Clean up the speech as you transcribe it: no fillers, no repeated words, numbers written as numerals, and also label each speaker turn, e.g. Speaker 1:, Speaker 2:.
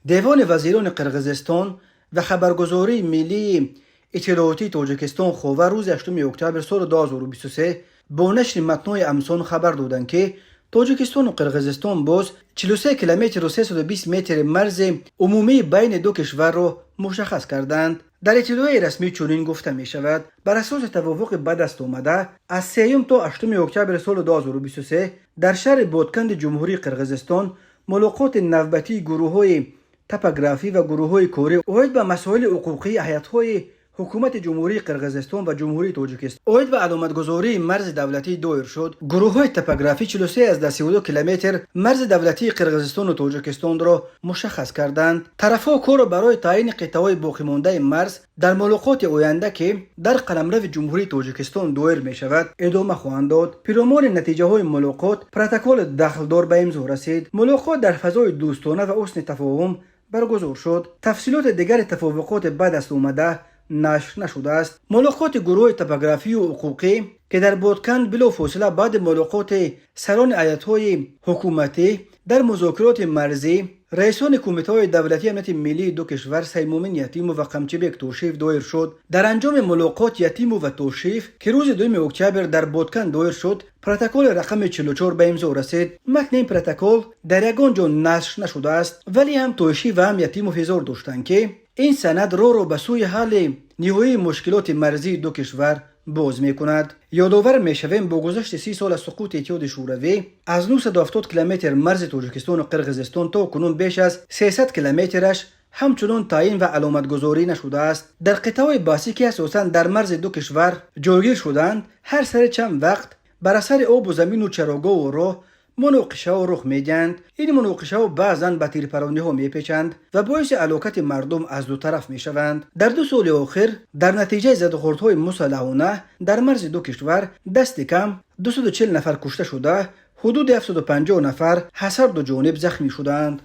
Speaker 1: دیوان وزیران قرقیزستان و خبرگزاری ملی اطلاعاتی تاجیکستان خواه روز 8 اکتبر سال 2023 با نشر متنای امسان خبر دادند که تاجیکستان و قرقیزستان باز 43 کیلومتر و 320 متر مرز عمومی بین دو کشور را مشخص کردند. در اطلاع رسمی چنین گفته می شود بر اساس توافق به دست آمده از 3 تا 8 اکتبر سال 2023 در شهر بادکند جمهوری قرقیزستان ملاقات نوبتی گروه‌های توپوگرافی و گروه‌های کاری اوید به مسائل حقوقی هیئت‌های حکومت جمهوری قرقیزستان و جمهوری تاجیکستان اوید به علامتگذاری مرز دولتی دایر شد. گروه‌های توپوگرافی 43 از 32 کیلومتر مرز دولتی قرقیزستان و تاجیکستان را مشخص کردند. طرف‌ها کار برای تعیین قطعه‌های باقی مانده مرز در ملاقات آینده که در قلمرو جمهوری تاجیکستان دایر می‌شود ادامه خواهند داد. پیرامون نتیجه‌های ملاقات پروتکل دخلدار به امضا رسید. ملاقات در فضای دوستانه و حسن تفاهم برگزار شد. تفصیلات دیگر توافقات به دست آمده نشر نشده است. ملاقات گروه توپوگرافی و حقوقی که در بادکند بلافاصله بعد ملاقات سران هیئت‌های حکومتی در مذاکرات مرزی رئیسان کمیته‌های دولتی امنیت ملی دو کشور سیمومین یتیم و قمچبک توشیف دایر شد. در انجام ملاقات یتیم و توشیف که روز 2 اکتبر در بادکند دایر شد پروتکل رقم 44 به امضا رسید. متن این پروتکل در یگان جا نشر نشده است ولی هم توشیف و هم یتیم و هزار داشتند که این سند رو به سوی حل نهایی مشکلات مرزی دو کشور باز می کند. یادآور می شویم با گذشت 30 سال از سقوط اتحاد شوروی از 970 کیلومتر مرز تاجیکستان و قرقیزستان تا کنون بیش از 300 کیلومترش همچنان تعیین و علامتگذاری نشده است. در قطعه‌های بحثی که اساساً در مرز دو کشور جایگیر شدند هر سر چند وقت بر اثر آب و زمین و چراگاه و راه مناقشه ها رخ می‌دهند. این مناقشه ها بعضاً به تیرپرانی ها می‌پیچند و باعث علاقت مردم از دو طرف می‌شوند. در 2 سال اخیر در نتیجه زدوخوردهای مسلحانه در مرز دو کشور دست کم 240 نفر کشته شده، حدود 750 نفر حسرد و جانب زخمی شدند.